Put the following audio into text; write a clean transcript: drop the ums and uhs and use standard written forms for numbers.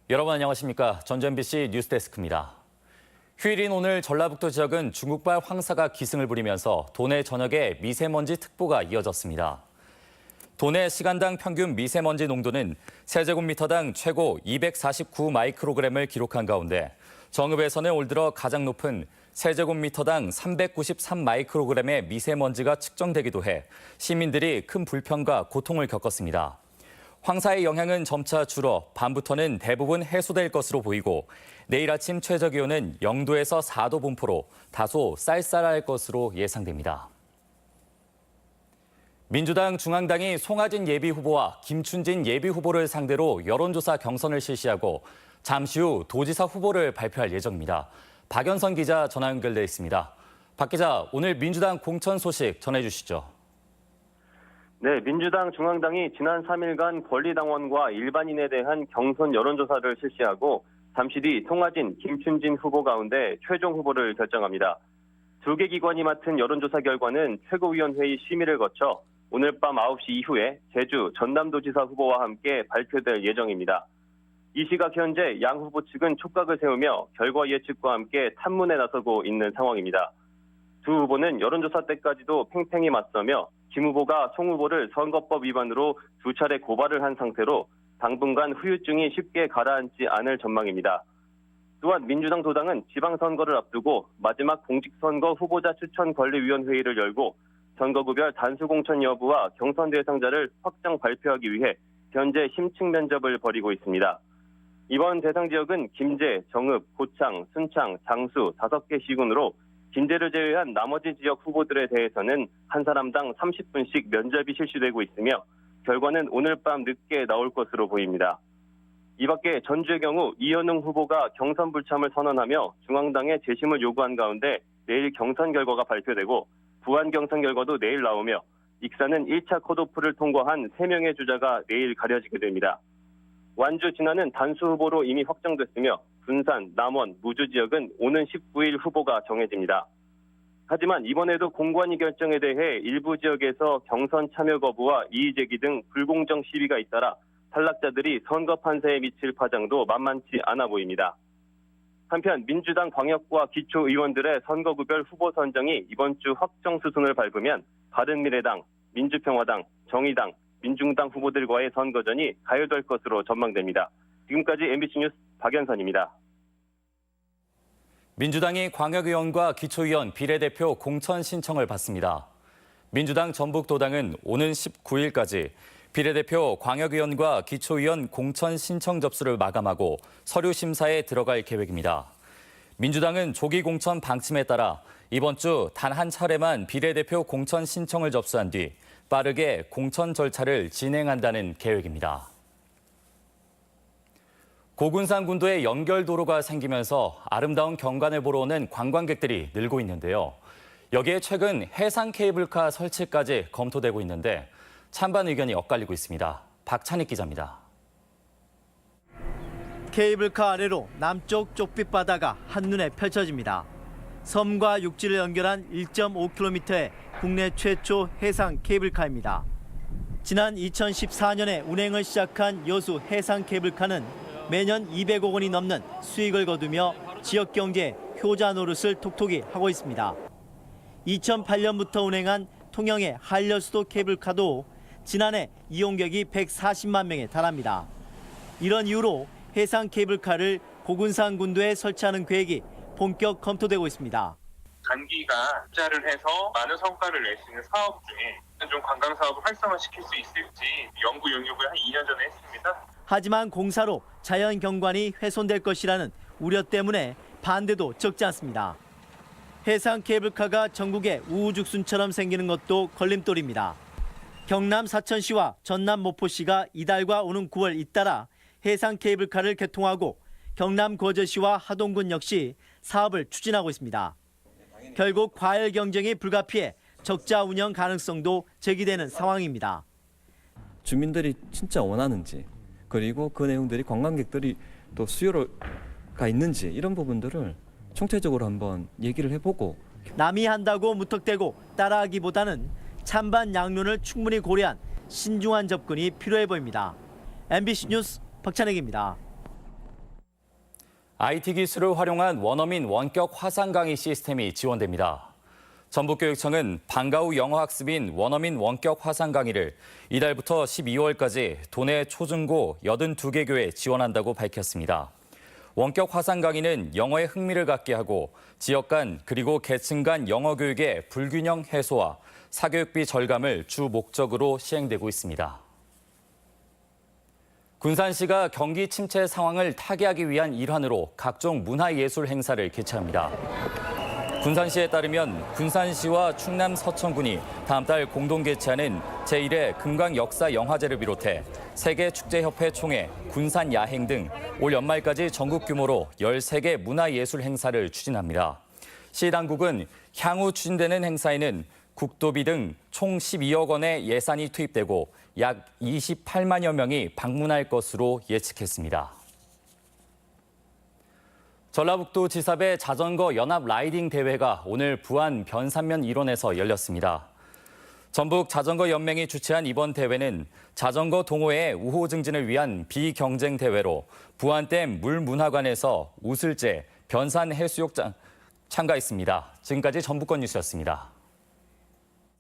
여러분 안녕하십니까? 전주 MBC 뉴스데스크입니다. 휴일인 오늘 전라북도 지역은 중국발 황사가 기승을 부리면서 도내 전역에 미세먼지 특보가 이어졌습니다. 도내 시간당 평균 미세먼지 농도는 세제곱미터당 최고 249 마이크로그램을 기록한 가운데 정읍에서는 올 들어 가장 높은 세제곱미터당 393 마이크로그램의 미세먼지가 측정되기도 해 시민들이 큰 불편과 고통을 겪었습니다. 황사의 영향은 점차 줄어 밤부터는 대부분 해소될 것으로 보이고 내일 아침 최저기온은 0도에서 4도 분포로 다소 쌀쌀할 것으로 예상됩니다. 민주당 중앙당이 송하진 예비후보와 김춘진 예비후보를 상대로 여론조사 경선을 실시하고 잠시 후 도지사 후보를 발표할 예정입니다. 박연선 기자 전화 연결돼 있습니다. 박 기자, 오늘 민주당 공천 소식 전해주시죠. 네, 민주당 중앙당이 지난 3일간 권리당원과 일반인에 대한 경선 여론조사를 실시하고 잠시 뒤 송하진, 김춘진 후보 가운데 최종 후보를 결정합니다. 두 개 기관이 맡은 여론조사 결과는 최고위원회의 심의를 거쳐 오늘 밤 9시 이후에 제주, 전남도지사 후보와 함께 발표될 예정입니다. 이 시각 현재 양 후보 측은 촉각을 세우며 결과 예측과 함께 탐문에 나서고 있는 상황입니다. 두 후보는 여론조사 때까지도 팽팽히 맞서며 김 후보가 송 후보를 선거법 위반으로 두 차례 고발을 한 상태로 당분간 후유증이 쉽게 가라앉지 않을 전망입니다. 또한 민주당 도당은 지방선거를 앞두고 마지막 공직선거 후보자 추천 권리위원회의를 열고 선거구별 단수공천 여부와 경선 대상자를 확정 발표하기 위해 현재 심층 면접을 벌이고 있습니다. 이번 대상 지역은 김제, 정읍, 고창, 순창, 장수 5개 시군으로 김제를 제외한 나머지 지역 후보들에 대해서는 한 사람당 30분씩 면접이 실시되고 있으며 결과는 오늘 밤 늦게 나올 것으로 보입니다. 이 밖에 전주의 경우 이현웅 후보가 경선 불참을 선언하며 중앙당에 재심을 요구한 가운데 내일 경선 결과가 발표되고 부안 경선 결과도 내일 나오며 익산은 1차 컷오프를 통과한 3명의 주자가 내일 가려지게 됩니다. 완주, 진안은 단수 후보로 이미 확정됐으며 군산, 남원, 무주 지역은 오는 19일 후보가 정해집니다. 하지만 이번에도 공관위 결정에 대해 일부 지역에서 경선 참여 거부와 이의 제기 등 불공정 시위가 잇따라 탈락자들이 선거 판세에 미칠 파장도 만만치 않아 보입니다. 한편 민주당 광역과 기초의원들의 선거구별 후보 선정이 이번 주 확정 수순을 밟으면 바른미래당, 민주평화당, 정의당, 민중당 후보들과의 선거전이 가열될 것으로 전망됩니다. 지금까지 MBC 뉴스 박연선입니다. 민주당이 광역의원과 기초의원 비례대표 공천 신청을 받습니다. 민주당 전북도당은 오는 19일까지 비례대표 광역의원과 기초의원 공천 신청 접수를 마감하고 서류 심사에 들어갈 계획입니다. 민주당은 조기 공천 방침에 따라 이번 주 단 한 차례만 비례대표 공천 신청을 접수한 뒤 빠르게 공천 절차를 진행한다는 계획입니다. 고군산 군도에 연결도로가 생기면서 아름다운 경관을 보러 오는 관광객들이 늘고 있는데요. 여기에 최근 해상 케이블카 설치까지 검토되고 있는데 찬반 의견이 엇갈리고 있습니다. 박찬익 기자입니다. 케이블카 아래로 남쪽 쪽빛 바다가 한눈에 펼쳐집니다. 섬과 육지를 연결한 1.5km의 국내 최초 해상 케이블카입니다. 지난 2014년에 운행을 시작한 여수 해상 케이블카는 매년 200억 원이 넘는 수익을 거두며 지역 경제에 효자 노릇을 톡톡히 하고 있습니다. 2008년부터 운행한 통영의 한려수도 케이블카도 지난해 이용객이 140만 명에 달합니다. 이런 이유로 해상 케이블카를 고군산 군도에 설치하는 계획이 본격 검토되고 있습니다. 단기간 투자를 해서 많은 성과를 낼 수 있는 사업 중에 좀 관광 사업을 활성화시킬 수 있을지 연구 용역을 한 2년 전에 했습니다. 하지만 공사로 자연 경관이 훼손될 것이라는 우려 때문에 반대도 적지 않습니다. 해상 케이블카가 전국에 우후죽순처럼 생기는 것도 걸림돌입니다. 경남 사천시와 전남 모포시가 이달과 오는 9월 잇따라 해상 케이블카를 개통하고 경남 거제시와 하동군 역시 사업을 추진하고 있습니다. 결국 과열 경쟁이 불가피해 적자 운영 가능성도 제기되는 상황입니다. 주민들이 진짜 원하는지 그리고 그 내용들이 관광객들이 또 수요가 있는지 이런 부분들을 총체적으로 한번 얘기를 해보고 남이 한다고 무턱대고 따라하기보다는 찬반 양론을 충분히 고려한 신중한 접근이 필요해 보입니다. MBC 뉴스 박찬익입니다. IT 기술을 활용한 원어민 원격 화상 강의 시스템이 지원됩니다. 전북교육청은 방과 후 영어 학습인 원어민 원격 화상 강의를 이달부터 12월까지 도내 초중고 82개 교에 지원한다고 밝혔습니다. 원격 화상 강의는 영어에 흥미를 갖게 하고 지역 간 그리고 계층 간 영어 교육의 불균형 해소와 사교육비 절감을 주 목적으로 시행되고 있습니다. 군산시가 경기 침체 상황을 타개하기 위한 일환으로 각종 문화예술 행사를 개최합니다. 군산시에 따르면 군산시와 충남 서천군이 다음 달 공동 개최하는 제1회 금강역사영화제를 비롯해 세계축제협회 총회, 군산야행 등 올 연말까지 전국 규모로 13개 문화예술 행사를 추진합니다. 시 당국은 향후 추진되는 행사에는 국도비 등 총 12억 원의 예산이 투입되고 약 28만여 명이 방문할 것으로 예측했습니다. 전라북도 지사배 자전거 연합 라이딩 대회가 오늘 부안 변산면 일원에서 열렸습니다. 전북 자전거 연맹이 주최한 이번 대회는 자전거 동호회의 우호 증진을 위한 비경쟁 대회로 부안댐 물문화관에서 우슬제, 변산 해수욕장 참가했습니다. 지금까지 전북권 뉴스였습니다.